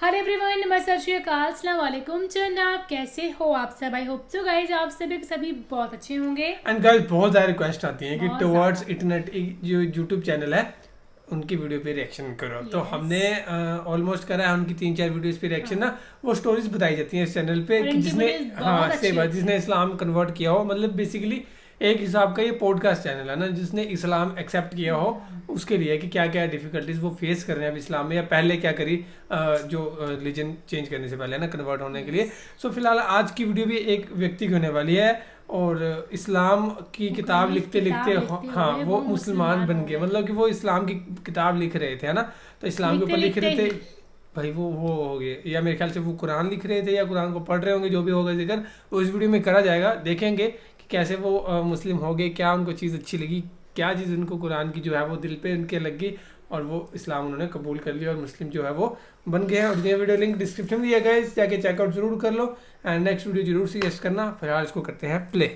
Hello everyone, नमस्ते, सत श्री अकाल, अस्सलाम वालेकुम। जनाब, कैसे हो आप सब? आई होप सो गाइज आप सभी बहुत अच्छे होंगे। एंड गाइस बहुत ज़्यादा रिक्वेस्ट आती है कि बहुत टुवर्ड्स ज़्यादा। इंटरनेट जो यूट्यूब चैनल है उनकी वीडियो पे रिएक्शन करो। तो Yes. हमने ऑलमोस्ट करा है उनकी 3-4 वीडियोस पे रिएक्शन ना। वो स्टोरीज बताई जाती हैं इस चैनल पे और कि इनकी जिसने videos बहुत अच्छी सही बात, होती जिसने हैं। इस्लाम कन्वर्ट किया हो, मतलब बेसिकली एक हिसाब का ये पॉडकास्ट चैनल है ना, जिसने इस्लाम एक्सेप्ट किया हो उसके लिए कि क्या क्या डिफिकल्टीज वो फेस कर रहे हैं अब इस्लाम में, या पहले क्या करी जो रिलीजन चेंज करने से पहले ना, कन्वर्ट होने के लिए। सो फिलहाल आज की वीडियो भी एक व्यक्ति की होने वाली है और इस्लाम की किताब लिखते लिखते हाँ वो मुसलमान बन गए। मतलब कि वो इस्लाम की किताब लिख रहे थे, है ना, तो इस्लाम के ऊपर लिख रहे थे भाई। वो हो गए, या मेरे ख्याल से वो कुरान लिख रहे थे या कुरान को पढ़ रहे होंगे, जो भी होगा जिक्र वो इस वीडियो में करा जाएगा। देखेंगे कि कैसे वो मुस्लिम हो गए, क्या उनको चीज़ अच्छी लगी, क्या चीज़ उनको कुरान की जो है वो दिल पे उनके लग गई और वो इस्लाम उन्होंने कबूल कर लिया और मुस्लिम जो है वो बन गए हैं। और ये वीडियो लिंक डिस्क्रिप्शन में दिया गया है, जाके चेकआउट जरूर कर लो एंड नेक्स्ट वीडियो जरूर सजेस्ट करना। फिलहाल इसको करते हैं प्ले।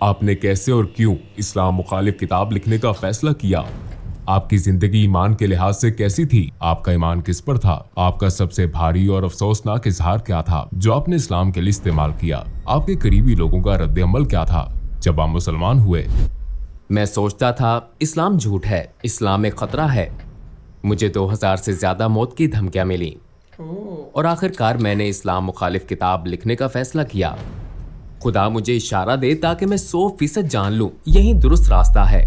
आपने कैसे और क्यों इस्लाम मुखालिफ किताब लिखने का फैसला किया? आपकी जिंदगी ईमान के लिहाज से कैसी थी? आपका ईमान किस पर था? आपका सबसे भारी और अफसोसनाक इजहार क्या था जो आपने इस्लाम के लिए इस्तेमाल किया? आपके करीबी लोगों का रद्द अमल क्या था जब आप मुसलमान हुए? मैं सोचता था इस्लाम झूठ है, इस्लाम एक खतरा है। मुझे 2000 से ज्यादा मौत की धमकियां मिली और आखिरकार मैंने इस्लाम मुखालिफ किताब लिखने का फैसला किया। खुदा मुझे इशारा दे ताकि मैं 100% जान लूं यही दुरुस्त रास्ता है।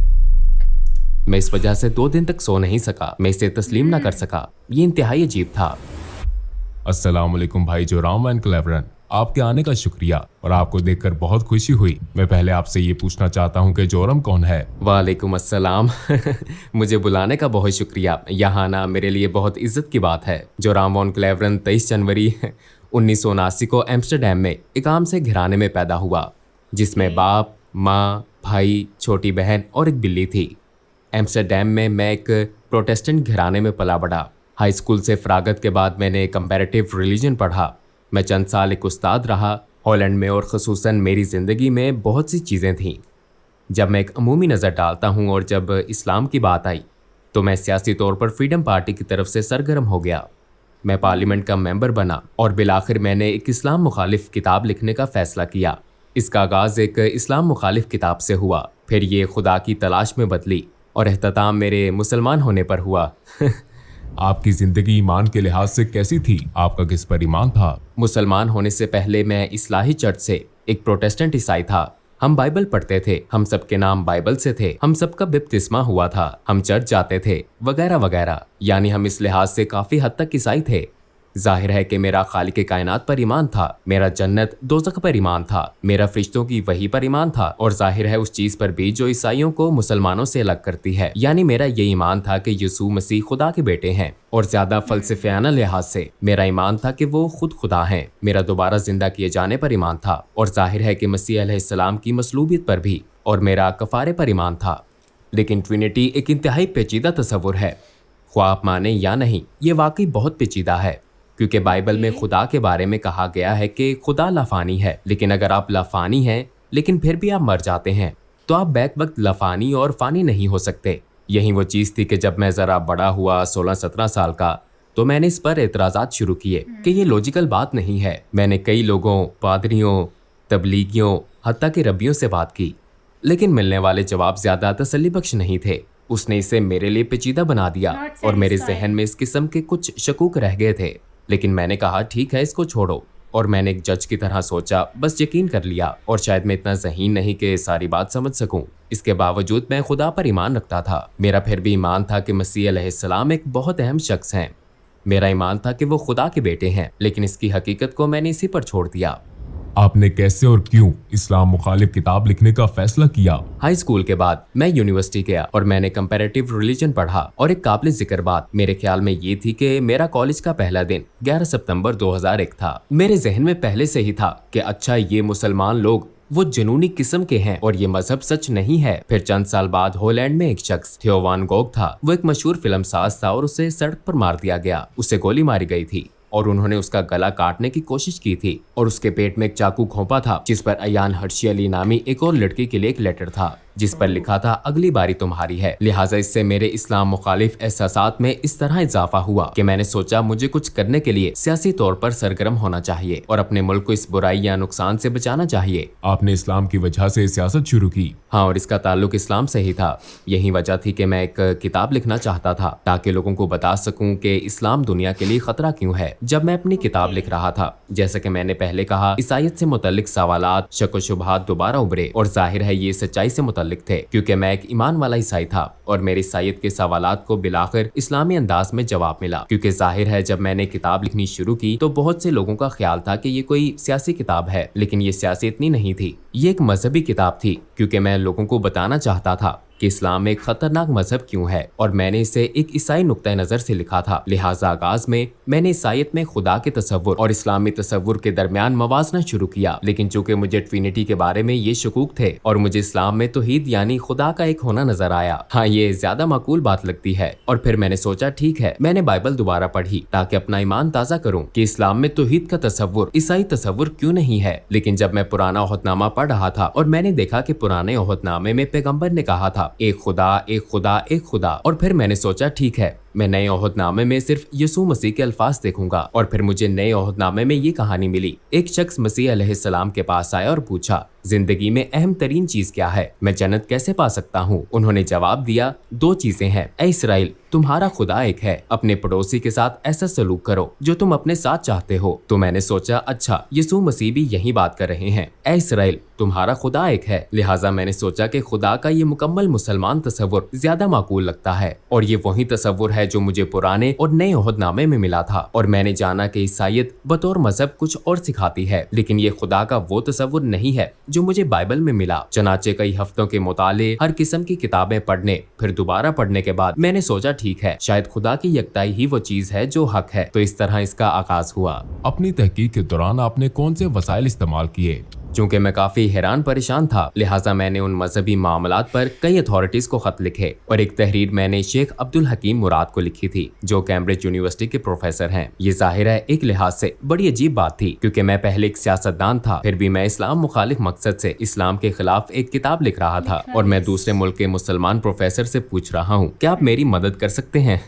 मैं इस वजह से 2 दिन तक सो नहीं सका। मैं इसे तस्लीम ना कर सका। ये इंतहाई अजीब था। अस्सलाम वालेकुम भाई जोराम एंड क्लेवरन, आपके आने का शुक्रिया और आपको देखकर बहुत खुशी हुई। मैं पहले आपसे ये पूछना चाहता हूँ कि जोरम कौन है? वालेकुम अस्सलाम। मुझे बुलाने का बहुत शुक्रिया। यहाँ आना मेरे लिए बहुत इज्जत की बात है। जोराम वॉन क्लेवरन 23 जनवरी 1979 को एम्स्टरडैम में एक आम से घराने में पैदा हुआ जिसमें बाप, माँ, भाई, छोटी बहन और एक बिल्ली थी। एम्स्टरडैम में मैं एक प्रोटेस्टेंट घराने में पला बढ़ा। हाई स्कूल से फरागत के बाद मैंने कंपैरेटिव रिलीजन पढ़ा। मैं चंद साल एक उस्ताद रहा हॉलैंड में और ख़ुसूसन मेरी ज़िंदगी में बहुत सी चीज़ें थीं। जब मैं एक अमूमी नज़र डालता हूँ और जब इस्लाम की बात आई तो मैं सियासी तौर पर फ्रीडम पार्टी की तरफ से सरगर्म हो गया। मैं पार्लियामेंट का मेंबर बना और बिलाखिर मैंने एक इस्लाम मुखालिफ किताब लिखने का फ़ैसला किया। इसका आगाज़ एक इस्लाम मुखालिफ किताब से हुआ, फिर ये खुदा की तलाश में बदली और एहतताम मेरे मुसलमान होने पर हुआ। आपकी जिंदगी ईमान के लिहाज से कैसी थी? आपका किस पर ईमान था? मुसलमान होने से पहले मैं इस्लाही चर्च से एक प्रोटेस्टेंट ईसाई था। हम बाइबल पढ़ते थे, हम सबके नाम बाइबल से थे, हम सबका बपतिस्मा हुआ था, हम चर्च जाते थे, वगैरह वगैरह। यानी हम इस लिहाज से काफ़ी हद तक ईसाई थे। जाहिर है कि मेरा खालिक कायनात पर ईमान था, मेरा जन्नत दोज़ख पर ईमान था, मेरा फरिश्तों की वही पर ईमान था और जाहिर है उस चीज़ पर भी जो ईसाइयों को मुसलमानों से अलग करती है। यानी मेरा ये ईमान था कि यीशु मसीह खुदा के बेटे हैं और ज़्यादा फ़लसफ़ियाना लिहाज से मेरा ईमान था कि वो खुद खुदा हैं। मेरा दोबारा ज़िंदा किए जाने पर ईमान था और जाहिर है कि मसीह अलैहिस्सलाम की मसलूबियत पर भी, और मेरा कफ़ारे पर ईमान था। लेकिन ट्रिनिटी एक इंतहाई पेचीदा तस्वुर है, ख्वाह आप माने या नहीं, ये वाकई बहुत पेचीदा है क्योंकि बाइबल में खुदा के बारे में कहा गया है कि खुदा लाफानी है। लेकिन अगर आप लाफानी हैं लेकिन फिर भी आप मर जाते हैं तो आप बैक वक्त लाफानी और फानी नहीं हो सकते। यही वो चीज़ थी कि जब मैं ज़रा बड़ा हुआ 16-17 साल का तो मैंने इस पर एतराज़ात शुरू किए कि ये लॉजिकल बात नहीं है। मैंने कई लोगों, पादरियों, तबलीगियों, हत्ता के रब्बियों से बात की लेकिन मिलने वाले जवाब ज़्यादा तसल्ली बख्श नहीं थे। उसने इसे मेरे लिए पेचीदा बना दिया और मेरे जहन में इस किस्म के कुछ शकूक रह गए थे। लेकिन मैंने कहा ठीक है, इसको छोड़ो। और मैंने एक जज की तरह सोचा, बस यकीन कर लिया। और शायद मैं इतना ज़हीन नहीं कि सारी बात समझ सकूं। इसके बावजूद मैं खुदा पर ईमान रखता था। मेरा फिर भी ईमान था कि मसीह अलैहिस्सलाम एक बहुत अहम शख्स हैं। मेरा ईमान था कि वो खुदा के बेटे हैं, लेकिन इसकी हकीकत को मैंने इसी पर छोड़ दिया। आपने कैसे और क्यों इस्लाम मुखालिफ किताब लिखने का फैसला किया? हाई स्कूल के बाद मैं यूनिवर्सिटी गया और मैंने कंपैरेटिव रिलीजन पढ़ा और एक काबिल जिक्र बात मेरे ख्याल में ये थी कि मेरा कॉलेज का पहला दिन 11 सितंबर 2001 था। मेरे जहन में पहले से ही था कि अच्छा ये मुसलमान लोग वो जुनूनी किस्म के हैं और ये मजहब सच नहीं है। फिर चंद साल बाद हॉलैंड में एक शख्स थियो वान गोग था। वो एक मशहूर फिल्म साज था और उसे सड़क पर मार दिया गया, उसे गोली मारी गई थी। और उन्होंने उसका गला काटने की कोशिश की थी और उसके पेट में एक चाकू घोंपा था जिस पर अयान हर्षी अली नामी एक और लड़की के लिए एक लेटर था जिस पर लिखा था अगली बारी तुम्हारी है। लिहाजा इससे मेरे इस्लाम मुखालिफ एहसासात में इस तरह इजाफा हुआ कि मैंने सोचा मुझे कुछ करने के लिए सियासी तौर पर सरगर्म होना चाहिए और अपने मुल्क को इस बुराई या नुकसान से बचाना चाहिए। आपने इस्लाम की वजह से सियासत शुरू की? हाँ, और इसका ताल्लुक इस्लाम से ही था। यही वजह थी कि मैं एक किताब लिखना चाहता था ताकि लोगों को बता सकूं कि इस्लाम दुनिया के लिए खतरा क्यों है। जब मैं अपनी किताब लिख रहा था, जैसा कि मैंने पहले कहा, ईसाईयत से मुतल्लिक सवालात, शक व शुबहात दोबारा उभरे और जाहिर है ये सच्चाई से मुतल्लिक थे क्योंकि मैं एक ईमान वाला ईसाई था और मेरी ईसाईयत के सवालात को बिलाखिर इस्लामी अंदाज में जवाब मिला। क्योंकि जाहिर है जब मैंने किताब लिखनी शुरू की तो बहुत से लोगों का ख्याल था कि ये कोई सियासी किताब है, लेकिन ये सियासी इतनी नहीं थी। ये एक मजहबी किताब थी क्योंकि मैं लोगों को बताना चाहता था कि इस्लाम एक खतरनाक मजहब क्यों है और मैंने इसे एक ईसाई नुक्ता नजर से लिखा था। लिहाजा आगाज में मैंने ईसाईयत में खुदा के तसव्वुर और इस्लामी तसव्वुर के दरमियान मवाजना शुरू किया, लेकिन चूंकि मुझे ट्रिनिटी के बारे में ये शकूक थे और मुझे इस्लाम में तौहीद यानी खुदा का एक होना नजर आया, हाँ ये ज्यादा माकूल बात लगती है। और फिर मैंने सोचा ठीक है, मैंने बाइबल दोबारा पढ़ी ताकि अपना ईमान ताज़ा करूँ कि इस्लाम में तौहीद का तसव्वुर ईसाई तसव्वुर क्यों नहीं है। लेकिन जब मैं पुराना ओहदनामा पढ़ रहा था और मैंने देखा कि पुराने ओहदनामे में पैगम्बर ने कहा था एक खुदा एक खुदा एक खुदा, और फिर मैंने सोचा ठीक है, मैं नए ओहदनामे में सिर्फ यीशु मसीह के अल्फाज देखूंगा। और फिर मुझे नए ओहदनामे में ये कहानी मिली। एक शख्स मसीह अलैहिस्सलाम के पास आया और पूछा जिंदगी में अहम तरीन चीज क्या है, मैं जन्नत कैसे पा सकता हूँ। उन्होंने जवाब दिया 2 चीजें हैं, ए इसराइल तुम्हारा खुदा एक है, अपने पड़ोसी के साथ ऐसा सलूक करो जो तुम अपने साथ चाहते हो। तो मैंने सोचा अच्छा यीशु मसीह भी यही बात कर रहे हैं, ए इसराइल तुम्हारा खुदा एक है। लिहाजा मैंने सोचा कि खुदा का ये मुकम्मल मुसलमान तसव्वुर ज्यादा माकूल लगता है और ये वही तसव्वुर है जो मुझे पुराने और नए ओहदनामे में मिला था। और मैंने जाना कि ईसाईयत बतौर मजहब कुछ और सिखाती है, लेकिन ये खुदा का वो तसव्वुर नहीं है जो मुझे बाइबल में मिला। चनाचे कई हफ्तों के मुताले, हर किस्म की किताबें पढ़ने फिर दोबारा पढ़ने के बाद मैंने सोचा ठीक है, शायद खुदा की यकताई ही वो चीज है जो हक है। तो इस तरह इसका आगाज हुआ। अपनी तहकीक के दौरान आपने कौन से वसाइल इस्तेमाल किए? चूंकि मैं काफी हैरान परेशान था, लिहाजा मैंने उन मजहबी मामलात पर कई अथॉरिटीज को खत लिखे और एक तहरीर मैंने शेख अब्दुल हकीम मुराद को लिखी थी जो कैम्ब्रिज यूनिवर्सिटी के प्रोफेसर हैं। ये जाहिर है एक लिहाज से बड़ी अजीब बात थी क्योंकि मैं पहले एक सियासतदान था, फिर भी मैं इस्लाम मुखालिफ मकसद से इस्लाम के खिलाफ एक किताब लिख रहा था और मैं दूसरे मुल्क के मुसलमान प्रोफेसर से पूछ रहा हूँ क्या आप मेरी मदद कर सकते हैं।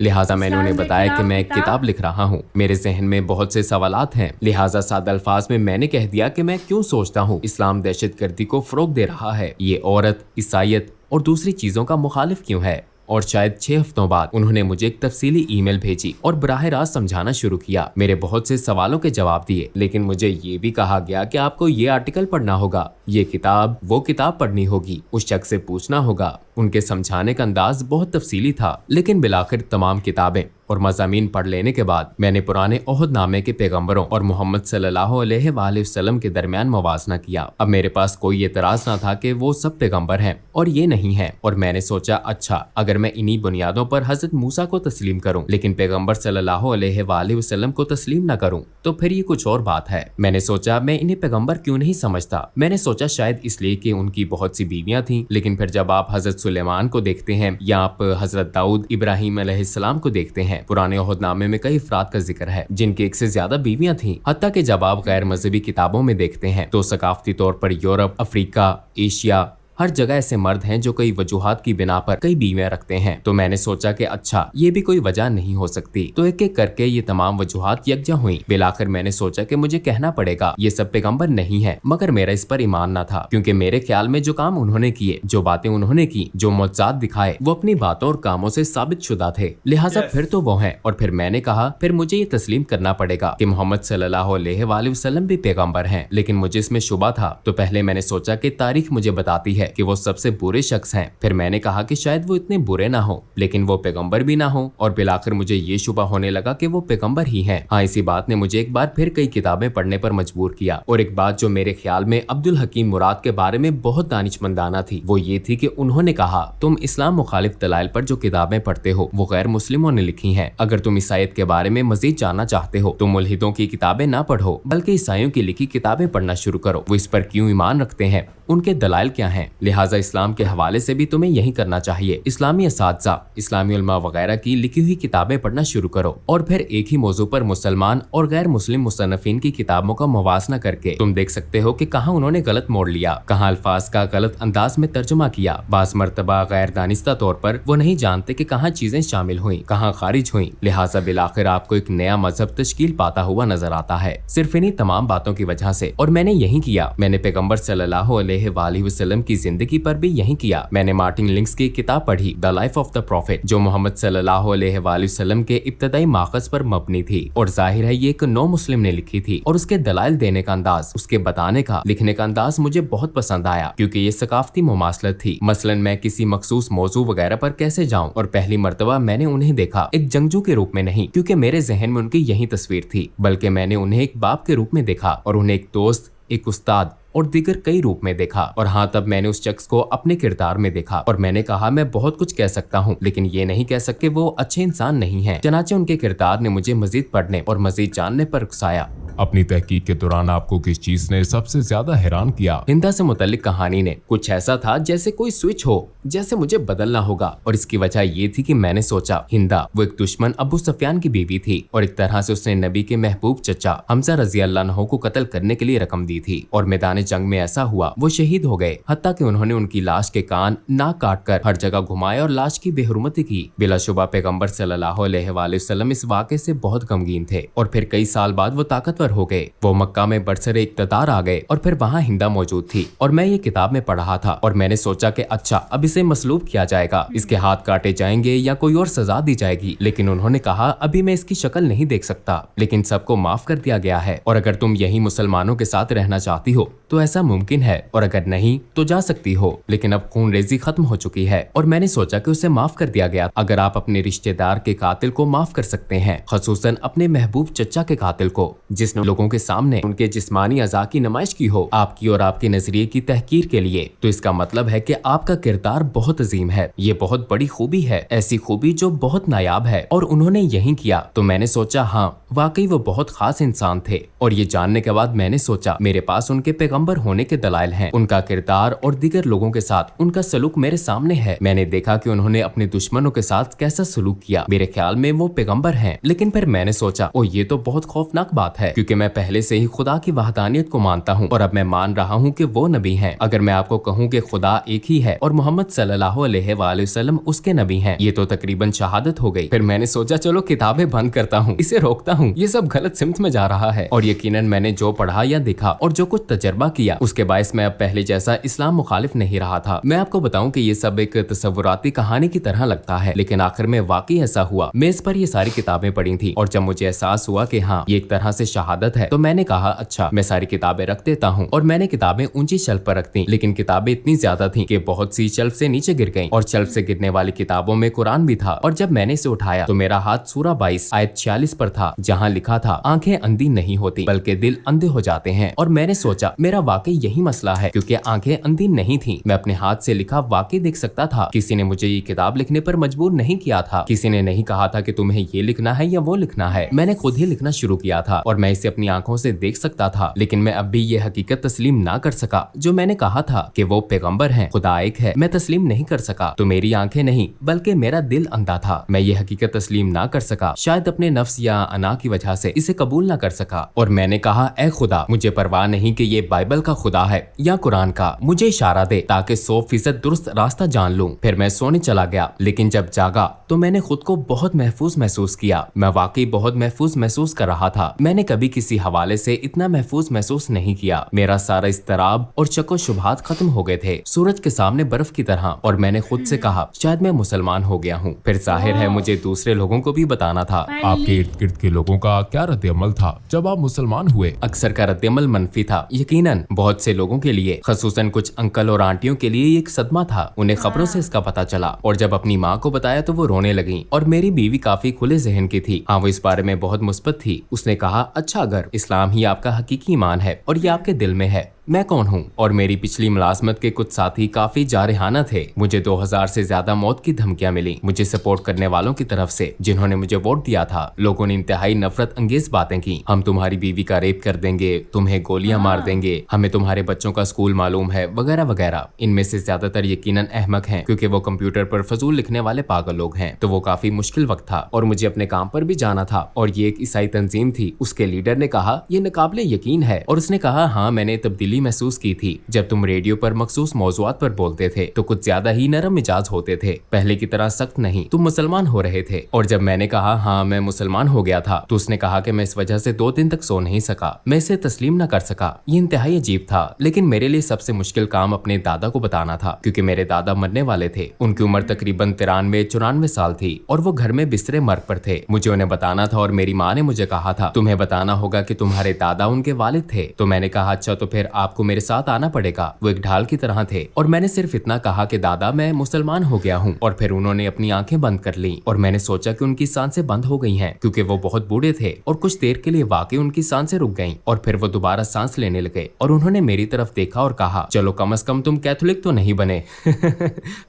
लिहाजा मैंने उन्हें बताया कि मैं एक किताब लिख रहा हूँ, मेरे जहन में बहुत से सवालात हैं। लिहाजा सादा अल्फाज में मैंने कह दिया कि मैं क्यों सोचता हूँ इस्लाम दहशतगर्दी को फरोग दे रहा है, ये औरत, ईसाईयत और दूसरी चीजों का मुखालिफ क्यों है। और शायद 6 हफ्तों बाद उन्होंने मुझे एक तफसीली ईमेल भेजी और बराह रास्त समझाना शुरू किया। मेरे बहुत से सवालों के जवाब दिए, लेकिन मुझे ये भी कहा गया कि आपको ये आर्टिकल पढ़ना होगा, ये किताब वो किताब पढ़नी होगी, उस शख्स से पूछना होगा। उनके समझाने का अंदाज बहुत तफसीली था, लेकिन बिलाखिर तमाम किताबें और मज़ामीन पढ़ लेने के बाद मैंने पुराने ओहदनामे के पैगंबरों और मोहम्मद सल्लल्लाहु अलैहि वसल्लम के दरमियान मवाजना किया। अब मेरे पास कोई एतराज ना था कि वो सब पैगंबर हैं और ये नहीं है, और मैंने सोचा अच्छा अगर मैं इन्हीं बुनियादों पर हजरत मूसा को तस्लीम करूं लेकिन पैगंबर सल्लल्लाहु अलैहि वसल्लम को तस्लीम न करूं तो फिर ये कुछ और बात है। मैंने सोचा मैं इन्हें पैगंबर क्यों नहीं समझता। मैंने सोचा शायद इसलिए कि उनकी बहुत सी बीवियां थीं, लेकिन फिर जब आप हजरत सुलेमान को देखते हैं या आप हजरत दाऊद इब्राहिम अलैहिस्सलाम को देखते हैं, पुराने ओहदनामे में कई अफराद का जिक्र है जिनकी 1 से ज्यादा बीवियां थीं। हत्ता कि जब आप गैर मजहबी किताबों में देखते हैं तो सकाफती तौर पर यूरोप, अफ्रीका, एशिया, हर जगह ऐसे मर्द हैं जो कई वजूहात की बिना पर कई बीवियां रखते हैं। तो मैंने सोचा कि अच्छा ये भी कोई वजह नहीं हो सकती। तो एक एक करके ये तमाम वजूहात यकजा हुई। बिलाखिर मैंने सोचा कि मुझे कहना पड़ेगा ये सब पैगंबर नहीं है, मगर मेरा इस पर ईमान न था क्योंकि मेरे ख्याल में जो काम उन्होंने किए, जो बातें उन्होंने की, जो मौजज़ात दिखाए, वो अपनी बातों और कामों से साबित शुदा थे। लिहाजा फिर तो वो है। और फिर मैंने कहा फिर मुझे ये तस्लीम करना पड़ेगा कि मोहम्मद सल्लल्लाहु अलैहि वसल्लम भी पैगंबर हैं, लेकिन मुझे इसमें शुबा था। तो पहले मैंने सोचा कि तारीख मुझे बताती है कि वो सबसे बुरे शख्स हैं। फिर मैंने कहा कि शायद वो इतने बुरे ना हो लेकिन वो पैगंबर भी ना हो, और बिलाखिर मुझे ये शुबा होने लगा कि वो पैगंबर ही हैं। हाँ, इसी बात ने मुझे एक बार फिर कई किताबें पढ़ने पर मजबूर किया। और एक बात जो मेरे ख्याल में अब्दुल हकीम मुराद के बारे में बहुत दानिशमंदाना थी वो ये थी कि उन्होंने कहा तुम इस्लाम मुखालिफ दलाइल पर जो किताबें पढ़ते हो वो गैर मुस्लिमों ने लिखी हैं। अगर तुम ईसाईयत के बारे में मजीद जानना चाहते हो तो मुल्हिदों की किताबें ना पढ़ो बल्कि ईसाइयों की लिखी किताबें पढ़ना शुरू करो। वो इस पर क्यों ईमान रखते हैं, उनके दलाइल क्या हैं लिहाजा इस्लाम के हवाले से भी तुम्हें यही करना चाहिए। इस्लामी असातिज़ा, इस्लामी उलमा वगैरह की लिखी हुई किताबें पढ़ना शुरू करो और फिर एक ही मौजू पर मुसलमान और गैर मुस्लिम मुसन्निफीन की किताबों का मुवाजना करके तुम देख सकते हो कि कहाँ उन्होंने गलत मोड़ लिया, कहाँ अल्फाज का गलत अंदाज में तर्जुमा किया। बास मर्तबा गैर दानिस्ता तौर पर वो नहीं जानते कि कहाँ चीजें शामिल हुई, कहाँ खारिज हुई। लिहाजा बिलाखिर आपको एक नया मजहब तश्कील पाता हुआ नजर आता है सिर्फ इन्हीं तमाम बातों की वजह से। और मैंने यही किया। मैंने पैगंबर सल्लल्लाहु अलैहि वसल्लम की जिंदगी पर भी यही किया। मैंने मार्टिन लिंक्स की किताब पढ़ी the life of the profit, जो मोहम्मद सल्लल्लाहु अलैहि वसल्लम के इब्तदाई माखज़ पर मबनी थी और जाहिर है ये एक नो मुस्लिम ने लिखी थी। और उसके दलाइल देने का अंदाज, उसके बताने का, लिखने का अंदाज मुझे बहुत पसंद आया क्योंकि ये सकाफती मुमासलत थी। मसलन मैं किसी मखसूस मौजू वगैरह पर कैसे जाऊं, और पहली मर्तबा मैंने उन्हें देखा एक जंगजू के रूप में नहीं क्योंकि मेरे जहन में उनकी यही तस्वीर थी, बल्कि मैंने उन्हें एक बाप के रूप में देखा और उन्हें एक दोस्त, एक उस्ताद और दीगर कई रूप में देखा। और हाँ, तब मैंने उस शख्स को अपने किरदार में देखा और मैंने कहा मैं बहुत कुछ कह सकता हूँ लेकिन ये नहीं कह सकते वो अच्छे इंसान नहीं हैं। चनाचे उनके किरदार ने मुझे मजीद पढ़ने और मजीद जानने पर उकसाया। अपनी तहकीक के दौरान आपको किस चीज ने सबसे ज्यादा हैरान किया? हिंदा से मुतल्लिक कहानी ने कुछ ऐसा था जैसे कोई स्विच हो, जैसे मुझे बदलना होगा। और इसकी वजह ये थी कि मैंने सोचा हिंदा वो एक दुश्मन अबू सुफियान की बीवी थी और एक तरह से उसने नबी के महबूब चचा हमजा रजी अल्लाह अन्हु को कत्ल करने के लिए रकम दी थी। और मैदान जंग में ऐसा हुआ वो शहीद हो गए, हत्ता कि उन्होंने उनकी लाश के कान नाक काट कर हर जगह घुमाए और लाश की बेहुरमती की। बिलाशुबा पैगंबर सल्लल्लाहु अलैहि वसल्लम इस वाक़े से बहुत गमगीन थे और फिर कई साल बाद वो ताकतवर हो गए। वो मक्का में बरसरे इक़्तिदार आ गए और फिर वहाँ हिंदा मौजूद थी और मैं ये किताब में पढ़ रहा था और मैंने सोचा कि अच्छा अब इसे मसलूब किया जाएगा, इसके हाथ काटे जाएंगे या कोई और सजा दी जाएगी। लेकिन उन्होंने कहा अभी मैं इसकी शक्ल नहीं देख सकता, लेकिन सबको माफ कर दिया गया है और अगर तुम यही मुसलमानों के साथ रहना चाहती हो तो ऐसा मुमकिन है और अगर नहीं तो जा सकती हो। लेकिन अब खून रेजी खत्म हो चुकी है और मैंने सोचा कि उसे माफ कर दिया गया। अगर आप अपने रिश्तेदार के कातिल को माफ कर सकते हैं, खसूसन अपने महबूब चचा के कातिल को जिसने लोगों के सामने उनके जिस्मानी अज़ा की नुमाइश की हो आपकी और आपके नजरिए की तहकीर के लिए, तो इसका मतलब है कि आपका किरदार बहुत अजीम है। ये बहुत बड़ी खूबी है, ऐसी खूबी जो बहुत नायाब है और उन्होंने यही किया। तो मैंने सोचा हाँ वाकई वो बहुत खास इंसान थे। और ये जानने के बाद मैंने सोचा मेरे पास उनके पैगंबर होने के दलाइल हैं, उनका किरदार और दीगर लोगों के साथ उनका सलूक मेरे सामने है। मैंने देखा कि उन्होंने अपने दुश्मनों के साथ कैसा सलूक किया। मेरे ख्याल में वो पैगंबर हैं। लेकिन फिर मैंने सोचा ओ ये तो बहुत खौफनाक बात है क्योंकि मैं पहले से ही खुदा की वहदानियत को मानता हूँ और अब मैं मान रहा हूँ कि वो नबी हैं। अगर मैं आपको कहूँ कि खुदा एक ही है और मोहम्मद सल्लल्लाहु अलैहि वसल्लम उसके नबी हैं, ये तो तकरीबन शहादत हो गई। फिर मैंने सोचा चलो किताबें बंद करता हूँ, इसे रोकता हूँ, ये सब गलत सिमत में जा रहा है। और यकीनन मैंने जो पढ़ा या देखा और जो कुछ तजर्बा किया उसके बायस मैं अब पहले जैसा इस्लाम मुखालिफ नहीं रहा था। मैं आपको बताऊं कि ये सब एक तसव्वुराती कहानी की तरह लगता है लेकिन आखिर में वाकई ऐसा हुआ। मैं इस पर ये सारी किताबें पढ़ी थी और जब मुझे एहसास हुआ कि हाँ ये एक तरह से शहादत है तो मैंने कहा अच्छा मैं सारी किताबें रख देता हूँ। और मैंने किताबें ऊंची शेल्फ पर रख दी, लेकिन किताबें इतनी ज्यादा थी कि बहुत सी शेल्फ से नीचे गिर गईं और शेल्फ से गिरने वाली किताबों में कुरान भी था। और जब मैंने इसे उठाया तो मेरा हाथ सूरा 22 आयत 46 पर था जहाँ लिखा था आंखें अंधी नहीं होती बल्कि दिल अंधे हो जाते हैं। और मैंने सोचा मेरा वाकई यही मसला है क्योंकि आंखें अंधी नहीं थी, मैं अपने हाथ से लिखा वाकई देख सकता था। किसी ने मुझे ये किताब लिखने पर मजबूर नहीं किया था, किसी ने नहीं कहा था कि तुम्हें ये लिखना है या वो लिखना है। मैंने खुद ही लिखना शुरू किया था और मैं इसे अपनी आंखों से देख सकता था। लेकिन मैं अब भी ये हकीकत तस्लीम ना कर सका जो मैंने कहा था कि वो पैगंबर हैं, खुदा एक है, मैं तस्लीम नहीं कर सका। तो मेरी आंखें नहीं बल्कि मेरा दिल अंधा था। मैं ये हकीकत तस्लीम ना कर सका, शायद अपने नफ्स या अना की वजह से इसे कबूल ना कर सका। और मैंने कहा ऐ खुदा मुझे परवाह नहीं कि ये बाइबल का खुदा है या कुरान का, मुझे इशारा दे ताकि 100% दुरुस्त रास्ता जान लूं। फिर मैं सोने चला गया, लेकिन जब जागा तो मैंने खुद को बहुत महफूज महसूस किया। मैं वाकई बहुत महफूज महसूस कर रहा था। मैंने कभी किसी हवाले से इतना महफूज महसूस नहीं किया। मेरा सारा इस्तराब और शक व शुबहात खत्म हो गए थे सूरज के सामने बर्फ की तरह। और मैंने खुद से कहा शायद मैं मुसलमान हो गया हूँ। फिर जाहिर है मुझे दूसरे लोगों को भी बताना था। आपके इर्द गिर्द के लोगों का क्या रद्द-ए-अमल था जब आप मुसलमान हुए? अक्सर का रद्द-ए-अमल मनफी था, यकीनन बहुत से लोगों के लिए, खसूसन कुछ अंकल और आंटियों के लिए एक सदमा था। उन्हें खबरों से इसका पता चला और जब अपनी माँ को बताया तो वो रोने लगी। और मेरी बीवी काफी खुले जहन की थी, हाँ वो इस बारे में बहुत मुस्बत थी। उसने कहा अच्छा अगर इस्लाम ही आपका हकीकी ईमान है और ये आपके दिल में है, मैं कौन हूँ। और मेरी पिछली मुलाजमत के कुछ साथी काफी जारहाना थे। मुझे 2000 से ज्यादा मौत की धमकियां मिली मुझे सपोर्ट करने वालों की तरफ से जिन्होंने मुझे वोट दिया था। लोगों ने इंतहाई नफरत अंगेज बातें की, हम तुम्हारी बीवी का रेप कर देंगे, तुम्हें गोलियां मार देंगे, हमें तुम्हारे बच्चों का स्कूल मालूम है, वगैरह वगैरह। इनमें से ज्यादातर यकीनन अहमक हैं क्योंकि वो कंप्यूटर पर फजूल लिखने वाले पागल लोग हैं। तो वो काफी मुश्किल वक्त था और मुझे अपने काम पर भी जाना था। और ये एक ईसाई तंजीम थी। उसके लीडर ने कहा ये नाकाबिले यकीन है और उसने कहा हाँ मैंने तब्दीली महसूस की थी। जब तुम रेडियो पर मखसूस मौज़ूआत पर बोलते थे तो कुछ ज्यादा ही नरम मिजाज होते थे, पहले की तरह सख्त नहीं। तुम मुसलमान हो रहे थे। और जब मैंने कहा हाँ मैं मुसलमान हो गया था तो उसने कहा कि मैं इस वजह से 2 दिन तक सो नहीं सका, मैं इसे तस्लीम न कर सका। ये इंतहाई अजीब था। लेकिन मेरे लिए सबसे मुश्किल काम अपने दादा को बताना था क्योंकि मेरे दादा मरने वाले थे। उनकी उम्र तकरीबन 93-94 साल थी और वो घर में बिस्तरे मर्ग पर थे। मुझे उन्हें बताना था और मेरी माँ ने मुझे कहा था तुम्हें बताना होगा कि तुम्हारे दादा उनके वालिद थे। तो मैंने कहा अच्छा तो फिर आपको मेरे साथ आना पड़ेगा। वो एक ढाल की तरह थे और मैंने सिर्फ इतना कहा कि दादा मैं मुसलमान हो गया हूँ। और फिर उन्होंने अपनी आंखें बंद कर ली और मैंने सोचा कि उनकी सांसें बंद हो गई हैं क्योंकि वो बहुत बूढ़े थे। और कुछ देर के लिए वाकई उनकी सांसें रुक गईं और फिर वो दोबारा सांस लेने लगे और उन्होंने मेरी तरफ देखा और कहा चलो कम से कम तुम कैथोलिक तो नहीं बने।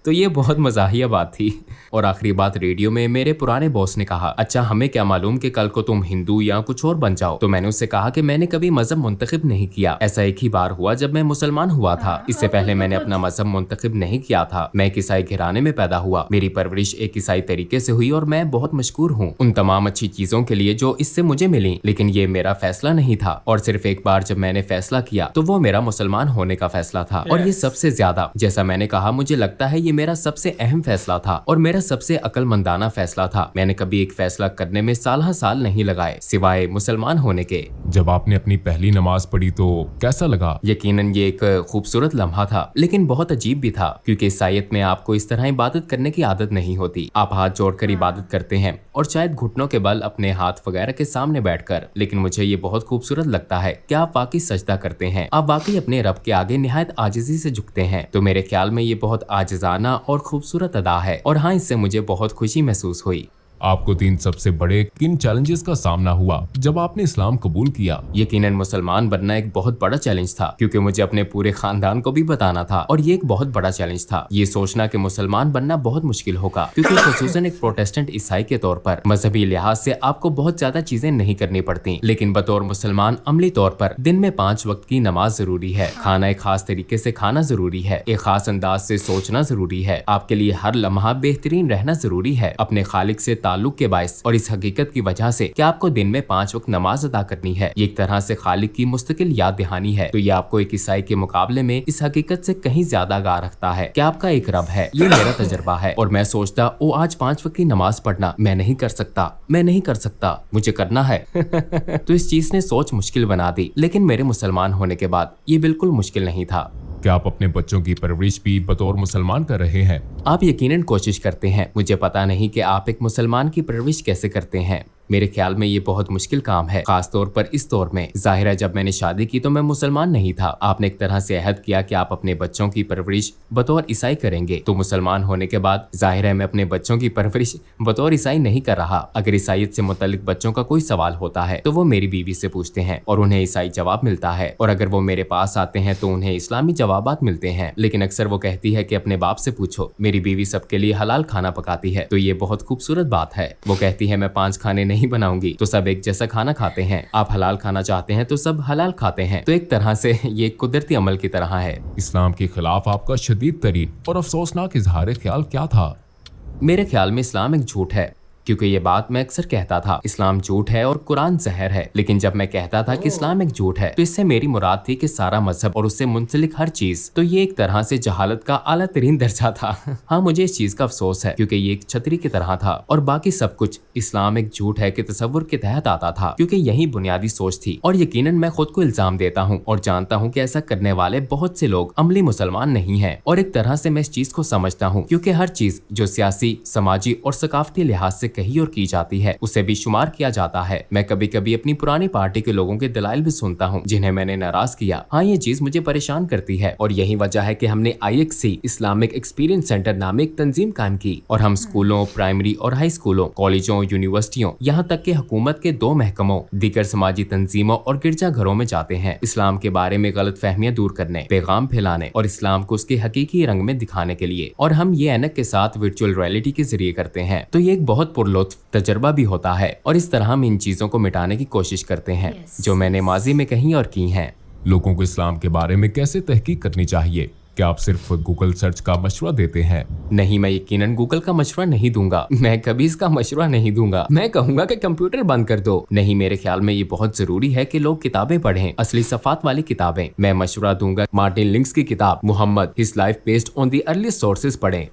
तो ये बहुत मजाहिया बात थी। और आखिरी बात रेडियो में मेरे पुराने बॉस ने कहा अच्छा हमें क्या मालूम कि कल को तुम हिंदू या कुछ और बन जाओ। तो मैंने उससे कहा कि मैंने कभी मजहब मुंतखब नहीं किया, ऐसा एक ही बार हुआ जब मैं मुसलमान हुआ था। इससे पहले मैंने अपना मजहब मुंतखब नहीं किया था। मैं एक ईसाई घराने में पैदा हुआ, मेरी परवरिश एक ईसाई तरीके से हुई और मैं बहुत मशकूर हूँ उन तमाम अच्छी चीजों के लिए जो इससे मुझे मिली। लेकिन ये मेरा फैसला नहीं था और सिर्फ एक बार जब मैंने फैसला किया तो वो मेरा मुसलमान होने का फैसला था। और ये सबसे ज्यादा, जैसा मैंने कहा, मुझे लगता है ये मेरा सबसे अहम फैसला था और मेरा सबसे अक्लमंदाना फैसला था। मैंने कभी एक फैसला करने में साल नहीं लगाए सिवाय मुसलमान होने के। जब आपने अपनी पहली नमाज पढ़ी तो कैसा लगा? यकीनन ये एक खूबसूरत लम्हा था लेकिन बहुत अजीब भी था क्योंकि ईसाईयत में आपको इस तरह इबादत करने की आदत नहीं होती। आप हाथ जोड़कर इबादत करते हैं और शायद घुटनों के बल अपने हाथ वगैरह के सामने बैठकर। लेकिन मुझे ये बहुत खूबसूरत लगता है कि आप वाकई सजदा करते हैं, आप वाकई अपने रब के आगे निहायत आजिज़ी से झुकते हैं। तो मेरे ख्याल में ये बहुत आजिज़ाना और खूबसूरत अदा है और हाँ इससे मुझे बहुत खुशी महसूस हुई। आपको 3 सबसे बड़े किन चैलेंजेस का सामना हुआ जब आपने इस्लाम कबूल किया? यकीनन मुसलमान बनना एक बहुत बड़ा चैलेंज था क्योंकि मुझे अपने पूरे खानदान को भी बताना था और ये एक बहुत बड़ा चैलेंज था ये सोचना कि मुसलमान बनना बहुत मुश्किल होगा क्योंकि खुसूसन एक प्रोटेस्टेंट ईसाई के तौर पर मजहबी लिहाज से आपको बहुत ज्यादा चीजें नहीं करनी पड़ती। लेकिन बतौर मुसलमान अमली तौर पर दिन में 5 वक्त की नमाज जरूरी है, खाना एक खास तरीके से खाना जरूरी है, एक खास अंदाज से सोचना जरूरी है, आपके लिए हर लम्हा बेहतरीन रहना जरूरी है अपने खालिक से ताल्लुक के बायस और इस हकीकत की वजह से कि आपको दिन में 5 वक्त नमाज अदा करनी है। ये एक तरह से खालिक की मुस्तकिल याद दहानी है। तो ये आपको एक ईसाई के मुकाबले में इस हकीकत से कहीं ज्यादा आगाह रखता है कि आपका एक रब है। ये मेरा तजर्बा है और मैं सोचता ओ आज 5 वक्त की नमाज पढ़ना मैं नहीं कर सकता, मैं नहीं कर सकता, मुझे करना है। तो इस चीज ने सोच मुश्किल बना दी। लेकिन मेरे मुसलमान होने के बाद ये बिल्कुल मुश्किल नहीं था। क्या आप अपने बच्चों की परवरिश भी बतौर मुसलमान कर रहे हैं? आप यकीनन कोशिश करते हैं। मुझे पता नहीं कि आप एक मुसलमान की परवरिश कैसे करते हैं। मेरे ख्याल में ये बहुत मुश्किल काम है, खास तौर पर इस दौर में। जाहिर है जब मैंने शादी की तो मैं मुसलमान नहीं था। आपने एक तरह से अहद किया कि आप अपने बच्चों की परवरिश बतौर ईसाई करेंगे। तो मुसलमान होने के बाद जाहिर है मैं अपने बच्चों की परवरिश बतौर ईसाई नहीं कर रहा। अगर ईसाईयत से मुतल्लिक बच्चों का कोई सवाल होता है तो वो मेरी बीवी से पूछते हैं और उन्हें ईसाई जवाब मिलता है, और अगर वो मेरे पास आते हैं तो उन्हें इस्लामी जवाबात मिलते हैं। लेकिन अक्सर वो कहती है कि अपने बाप से पूछो। मेरी बीवी सबके लिए हलाल खाना पकाती है तो ये बहुत खूबसूरत बात है। वो कहती है मैं 5 खाने नहीं बनाऊंगी तो सब एक जैसा खाना खाते हैं। आप हलाल खाना चाहते हैं तो सब हलाल खाते हैं। तो एक तरह से ये कुदरती अमल की तरह है। इस्लाम के खिलाफ आपका शदीद तरीन और अफसोसनाक इजहार ख्याल क्या था? मेरे ख्याल में इस्लाम एक झूठ है, क्योंकि ये बात मैं अक्सर कहता था इस्लाम झूठ है और कुरान जहर है। लेकिन जब मैं कहता था कि इस्लाम एक झूठ है तो इससे मेरी मुराद थी कि सारा मजहब और उससे मुंसलिक हर चीज। तो ये एक तरह से जहालत का आला तरीन दर्जा था। हाँ मुझे इस चीज का अफसोस है क्योंकि ये एक छतरी की तरह था और बाकी सब कुछ इस्लाम एक झूठ है कि तसव्वुर के तहत आता था, क्योंकि यही बुनियादी सोच थी। और यकीनन मैं खुद को इल्जाम देता हूँ और जानता हूँ कि ऐसा करने वाले बहुत से लोग अमली मुसलमान नहीं है। और एक तरह से मैं इस चीज को समझता हूँ क्योंकि हर चीज जो सियासी, समाजी और सकाफती लिहाज से कही और की जाती है उसे भी शुमार किया जाता है। मैं कभी कभी अपनी पुरानी पार्टी के लोगों के दलाइल भी सुनता हूँ जिन्हें मैंने नाराज किया। हाँ, ये चीज मुझे परेशान करती है और यही वजह है कि हमने IXC इस्लामिक एक्सपीरियंस सेंटर नामे एक तंजीम कायम की और हम स्कूलों, प्राइमरी और हाई स्कूलों, कॉलेजों, यूनिवर्सिटियों, यहाँ तक कि हुकूमत के 2 महकमों, दीगर समाजी तंजीमों और गिरजा घरों में जाते हैं इस्लाम के बारे में गलत फहमियां दूर करने, पैगाम फैलाने और इस्लाम को उसके हकीकी रंग में दिखाने के लिए। और हम ये ऐनक के साथ वर्चुअल रियलिटी के जरिए करते हैं, तो ये एक बहुत पुरलुत्फ तजर्बा भी होता है और इस तरह हम इन चीजों को मिटाने की कोशिश करते हैं जो मैंने माजी में कही और की हैं। लोगों को इस्लाम के बारे में कैसे तहकीक करनी चाहिए? क्या आप सिर्फ गूगल सर्च का मशवरा देते हैं? नहीं, मैं यकीनन गूगल का मशवरा नहीं दूंगा। मैं कभी इसका मशवरा नहीं दूंगा। मैं कहूंगा कि कंप्यूटर बंद कर दो। नहीं, मेरे ख्याल में ये बहुत जरूरी है कि लोग किताबें पढ़ें, असली सफात वाली किताबें। मैं मशवरा दूंगा मार्टिन लिंक्स की किताब Muhammad his life based on the earliest sources पढ़ें।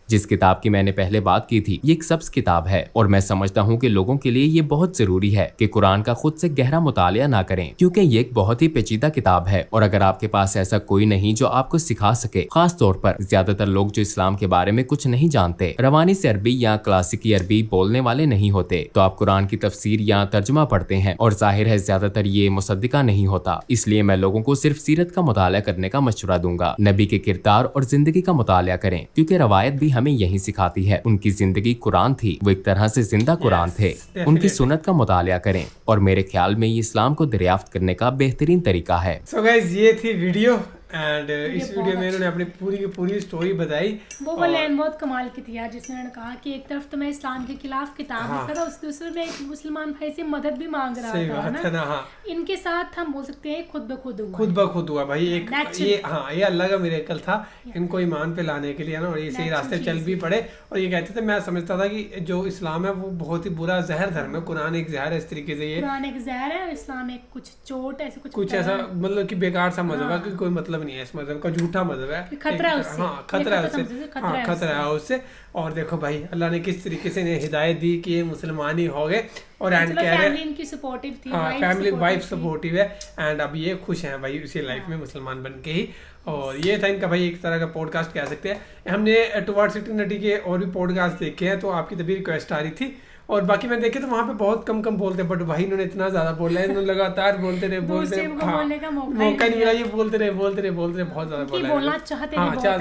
जिस किताब की मैंने पहले बात की थी, ये एक सब्ज किताब है और मैं समझता हूँ कि लोगों के लिए ये बहुत जरूरी है कि कुरान का खुद से गहरा मुतालिया ना करें, क्योंकि ये एक बहुत ही पेचीदा किताब है और अगर आपके पास ऐसा कोई नहीं जो आपको सिखा सके, खास तौर पर ज्यादातर लोग जो इस्लाम के बारे में कुछ नहीं जानते, रवानी से अरबी या क्लासिकी अरबी बोलने वाले नहीं होते, तो आप कुरान की तफसीर या तर्जुमा पढ़ते हैं और जाहिर है ज्यादातर ये मुसद्दिका नहीं होता। इसलिए मैं लोगों को सिर्फ सीरत का मुतालिया करने का मशवरा दूंगा। नबी के किरदार और जिंदगी का मुतालिया करें, क्योंकि रवायत भी हमें यही सिखाती है। उनकी जिंदगी कुरान थी, वो एक तरह से जिंदा कुरान थे। उनकी सुन्नत का मुतालिया करें और मेरे ख्याल में ये इस्लाम को दरियाफ्त करने का बेहतरीन तरीका है। सो गाइस, ये थी वीडियो एंड इस वीडियो में इन्होंने अपनी पूरी की पूरी स्टोरी बताई। वो लाइन बहुत कमाल की थी यार, जिसने कहा कि एक तरफ तो मैं इस्लाम के खिलाफ किताब लिख रहा था, उस दूसरे में एक मुसलमान भाई से मदद भी मांग रहा सही था बात है ना। हाँ, इनके साथ हम बोल सकते हैं खुद ब खुद हुआ, खुद ब खुद हुआ भाई। एक ये ये अल्लाह का मिरेकल था इनको ईमान पे लाने के लिए ना, और ये सही रास्ते चल भी पड़े। और ये कहते थे, मैं समझता था कि जो इस्लाम है वो बहुत ही बुरा जहर धर्म है, कुरान एक जहर है, इस तरीके से ये कुरान एक जहर है और इस्लाम एक कुछ चोट, ऐसे कुछ ऐसा मतलब कि बेकार सा मजहब है कि कोई मतलब नहीं है इस मजहब का, झूठा मजहब है, खतरा है उससे। हाँ खतरा है उससे, हाँ खतरा है उससे। और देखो भाई अल्लाह ने किस तरीके से इन्हें हिदायत दी कि ये मुसलमान ही हो गए और एंड कह रहे इनकी सपोर्टिव थी, हाँ फैमिली वाइफ सपोर्टिव है एंड अब ये खुश हैं भाई उसी लाइफ में मुसलमान बन के ही। और ये था इनका भाई एक तरह का पॉडकास्ट कह सकते हैं। हमने टुवर्ड्स इटर्निटी के और भी पॉडकास्ट देखे हैं, तो आपकी तभी रिक्वेस्ट आ रही थी और बाकी मैं देखे तो वहाँ पे बहुत कम बोलते, बट भाई इन्होंने इतना ज्यादा बोला है, इन्होंने लगातार बोलते रहे मौका नहीं मिला, ये बोलते रहे बहुत ज्यादा बोला,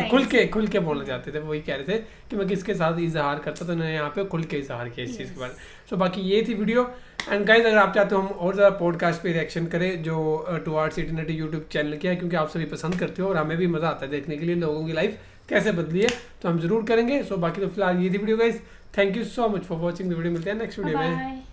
खुल के बोलना चाहते थे। वही कह रहे थे कि मैं किसके साथ इजहार करता, तो इन्होंने यहाँ पे खुल के इजहार किया इस चीज़ के बारे में। सो बाकी ये थी वीडियो एंड गाइस, अगर आप चाहते हो हम और ज़्यादा पॉडकास्ट पे रिएक्शन करें जो टुवर्ड्स इटर्निटी यूट्यूब चैनल किया है, क्योंकि आप सभी पसंद करते हो और हमें भी मज़ा आता है देखने के लिए लोगों की लाइफ कैसे बदली है, तो हम जरूर करेंगे। सो बाकी तो फिलहाल ये थी video guys, thank you so much for watching the video. मिलते हैं नेक्स्ट वीडियो में।